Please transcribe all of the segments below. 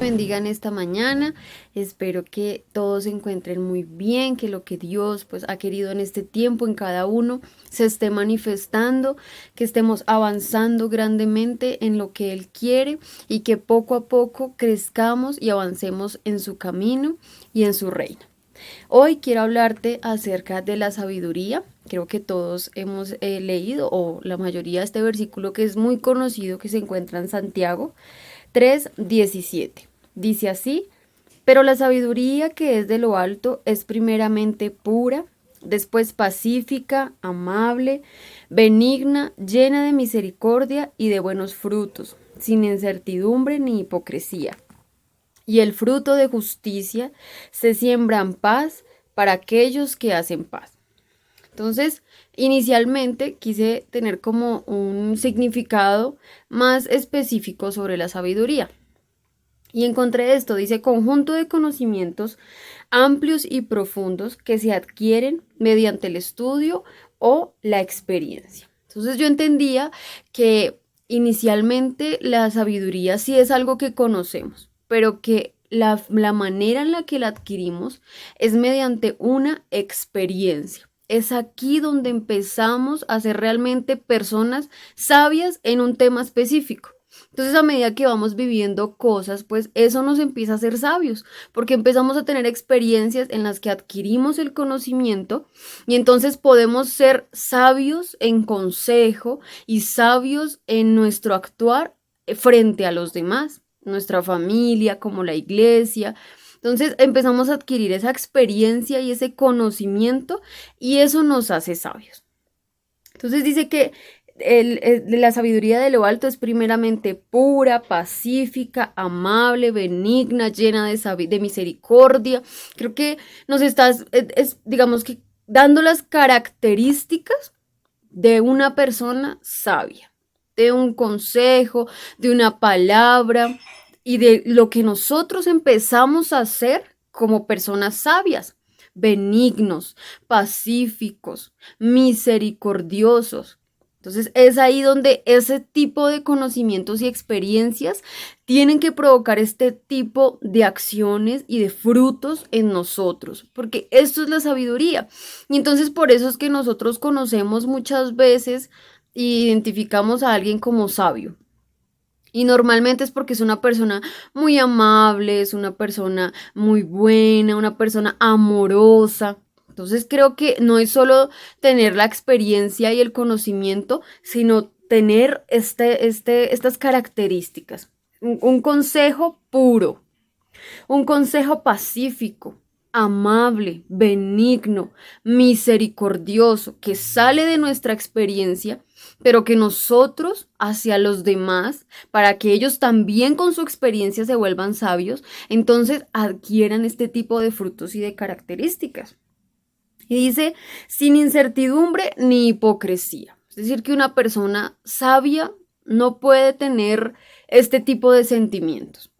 bendiga en esta mañana. Espero que todos se encuentren muy bien, que lo que Dios pues ha querido en este tiempo en cada uno se esté manifestando, que estemos avanzando grandemente en lo que Él quiere y que poco a poco crezcamos y avancemos en su camino y en su reino. Hoy quiero hablarte acerca de la sabiduría. Creo que todos hemos leído, o la mayoría, este versículo que es muy conocido, que se encuentra en Santiago 3:17. Dice así: pero la sabiduría que es de lo alto es primeramente pura, después pacífica, amable, benigna, llena de misericordia y de buenos frutos, sin incertidumbre ni hipocresía. Y el fruto de justicia se siembra en paz para aquellos que hacen paz. Entonces, inicialmente quise tener como un significado más específico sobre la sabiduría. Y encontré esto, dice: conjunto de conocimientos amplios y profundos que se adquieren mediante el estudio o la experiencia. Entonces yo entendía que inicialmente la sabiduría sí es algo que conocemos, pero que la manera en la que la adquirimos es mediante una experiencia. Es aquí donde empezamos a ser realmente personas sabias en un tema específico. Entonces, a medida que vamos viviendo cosas, pues eso nos empieza a hacer sabios, porque empezamos a tener experiencias en las que adquirimos el conocimiento y entonces podemos ser sabios en consejo y sabios en nuestro actuar frente a los demás, nuestra familia, como la iglesia. Entonces empezamos a adquirir esa experiencia y ese conocimiento y eso nos hace sabios. Entonces dice que la sabiduría de lo alto es primeramente pura, pacífica, amable, benigna, llena de misericordia. Creo que nos estás, digamos que, dando las características de una persona sabia, de un consejo, de una palabra y de lo que nosotros empezamos a hacer como personas sabias: benignos, pacíficos, misericordiosos. Entonces es ahí donde ese tipo de conocimientos y experiencias tienen que provocar este tipo de acciones y de frutos en nosotros, porque esto es la sabiduría. Y entonces por eso es que nosotros conocemos muchas veces e identificamos a alguien como sabio. Y normalmente es porque es una persona muy amable, es una persona muy buena, una persona amorosa. Entonces creo que no es solo tener la experiencia y el conocimiento, sino tener estas características. Un consejo puro, un consejo pacífico, amable, benigno, misericordioso, que sale de nuestra experiencia, pero que nosotros hacia los demás, para que ellos también con su experiencia se vuelvan sabios, entonces adquieran este tipo de frutos y de características. Y dice: sin incertidumbre ni hipocresía. Es decir, que una persona sabia no puede tener este tipo de sentimientos.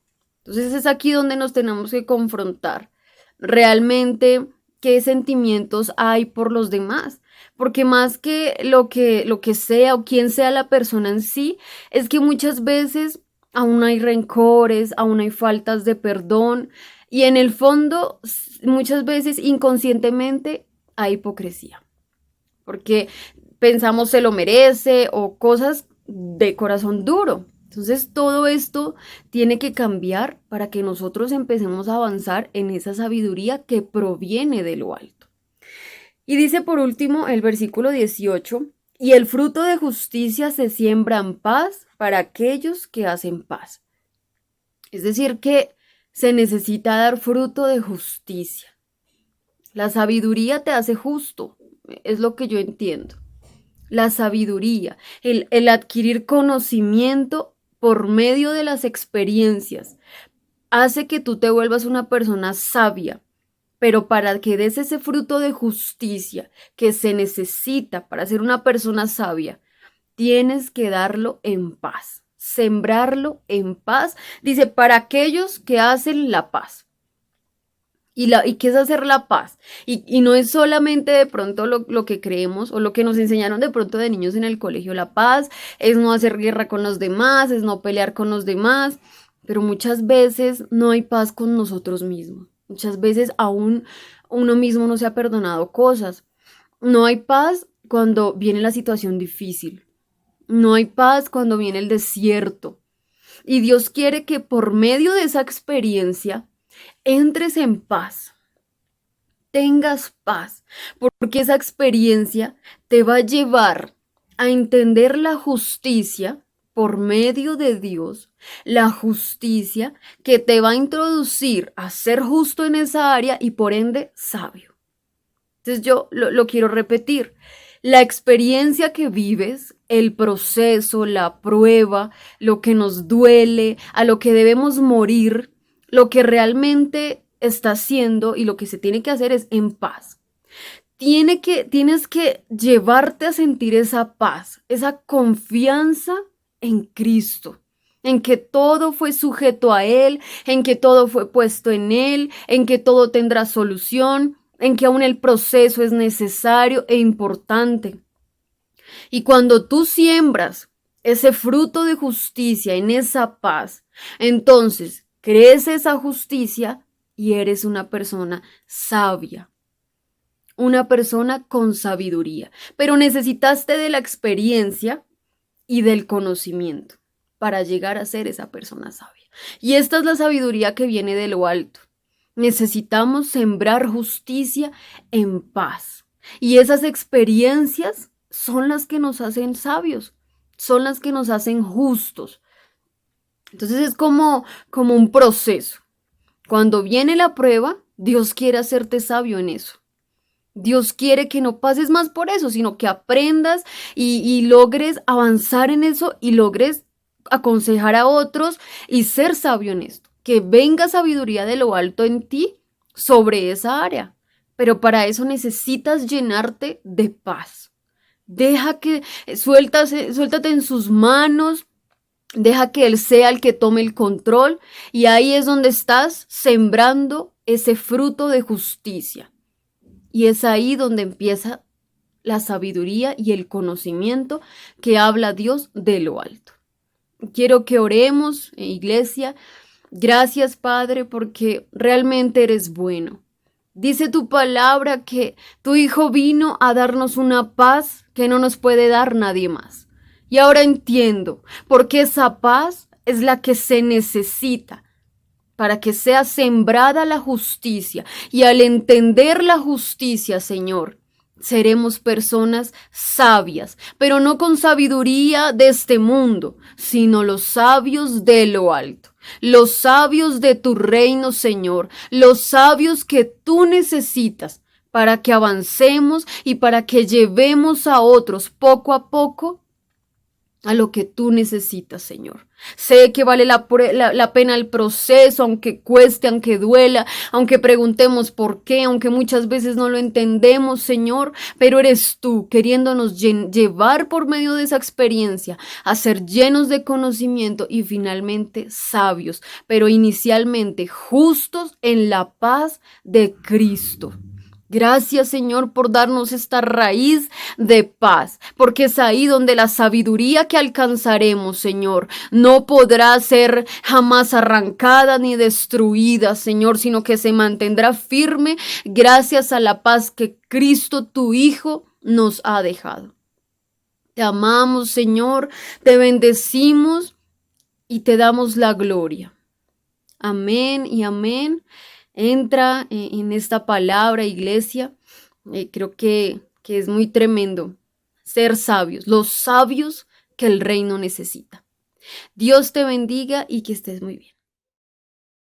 Entonces es aquí donde nos tenemos que confrontar realmente qué sentimientos hay por los demás. Porque más que lo que sea o quién sea la persona en sí, es que muchas veces aún hay rencores, aún hay faltas de perdón y en el fondo muchas veces inconscientemente hay hipocresía. Porque pensamos se lo merece o cosas de corazón duro. Entonces todo esto tiene que cambiar para que nosotros empecemos a avanzar en esa sabiduría que proviene de lo alto. Y dice por último el versículo 18: y el fruto de justicia se siembra en paz para aquellos que hacen paz. Es decir, que se necesita dar fruto de justicia. La sabiduría te hace justo, es lo que yo entiendo. La sabiduría, el adquirir conocimiento por medio de las experiencias, hace que tú te vuelvas una persona sabia, pero para que des ese fruto de justicia que se necesita para ser una persona sabia, tienes que darlo en paz, sembrarlo en paz. Dice, para aquellos que hacen la paz. ¿Y qué es hacer la paz? Y no es solamente de pronto lo que creemos o lo que nos enseñaron de pronto de niños en el colegio. La paz es no hacer guerra con los demás, es no pelear con los demás. pero muchas veces no hay paz con nosotros mismos. Muchas veces aún uno mismo no se ha perdonado cosas. No hay paz cuando viene la situación difícil. No hay paz cuando viene el desierto. Y Dios quiere que por medio de esa experiencia entres en paz, tengas paz, porque esa experiencia te va a llevar a entender la justicia por medio de Dios, la justicia que te va a introducir a ser justo en esa área y por ende sabio. Entonces yo lo quiero repetir. La experiencia que vives, el proceso, la prueba, lo que nos duele, a lo que debemos morir, lo que realmente está haciendo y lo que se tiene que hacer es en paz. Tienes que llevarte a sentir esa paz, esa confianza en Cristo, en que todo fue sujeto a Él, en que todo fue puesto en Él, en que todo tendrá solución, en que aún el proceso es necesario e importante. Y cuando tú siembras ese fruto de justicia en esa paz, entonces crece esa justicia y eres una persona sabia, una persona con sabiduría. Pero necesitaste de la experiencia y del conocimiento para llegar a ser esa persona sabia. Y esta es la sabiduría que viene de lo alto. Necesitamos sembrar justicia en paz. Y esas experiencias son las que nos hacen sabios, son las que nos hacen justos. Entonces es como un proceso. Cuando viene la prueba, Dios quiere hacerte sabio en eso. Dios quiere que no pases más por eso, sino que aprendas y logres avanzar en eso y logres aconsejar a otros y ser sabio en esto. Que venga sabiduría de lo alto en ti sobre esa área. Pero para eso necesitas llenarte de paz. Deja que suéltate en sus manos. Deja que Él sea el que tome el control. Y ahí es donde estás sembrando ese fruto de justicia. Y es ahí donde empieza la sabiduría y el conocimiento que habla Dios de lo alto. Quiero que oremos, iglesia. Gracias, Padre, porque realmente eres bueno. Dice tu palabra que tu Hijo vino a darnos una paz que no nos puede dar nadie más. Y ahora entiendo, porque esa paz es la que se necesita para que sea sembrada la justicia. Y al entender la justicia, Señor, seremos personas sabias, pero no con sabiduría de este mundo, sino los sabios de lo alto. Los sabios de tu reino, Señor, los sabios que tú necesitas para que avancemos y para que llevemos a otros poco a poco a lo que tú necesitas, Señor. Sé que vale la pena el proceso, aunque cueste, aunque duela, aunque preguntemos por qué, aunque muchas veces no lo entendemos, Señor, pero eres tú queriéndonos llevar por medio de esa experiencia a ser llenos de conocimiento y finalmente sabios, pero inicialmente justos en la paz de Cristo. Gracias, Señor, por darnos esta raíz de paz, porque es ahí donde la sabiduría que alcanzaremos, Señor, no podrá ser jamás arrancada ni destruida, Señor, sino que se mantendrá firme gracias a la paz que Cristo, tu Hijo, nos ha dejado. Te amamos, Señor, te bendecimos y te damos la gloria. Amén y amén. Entra en esta palabra, iglesia. Creo que es muy tremendo ser sabios, los sabios que el reino necesita. Dios te bendiga y que estés muy bien.